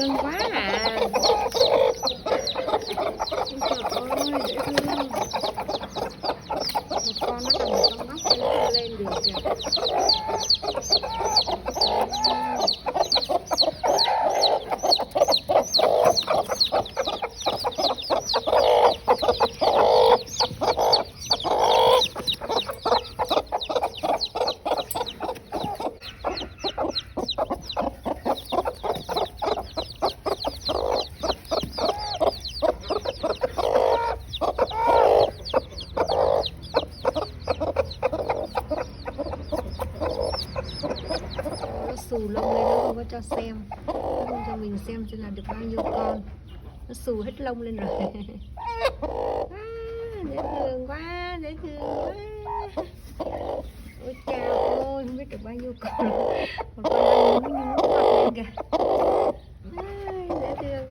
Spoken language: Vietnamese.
thương quá à. Trời ơi, dễ thương. Một con nó nằm ở trong nóc nó không lên được kìa. Nó xù lông lên, nó không có cho xem, nó không cho mình xem là được bao nhiêu con. Nó xù hết lông lên rồi. Dễ thương quá, dễ thương quá. Ôi chào ôi, không biết được bao nhiêu con. Một con đang nhún nhún mặt lên kìa. Dễ thương.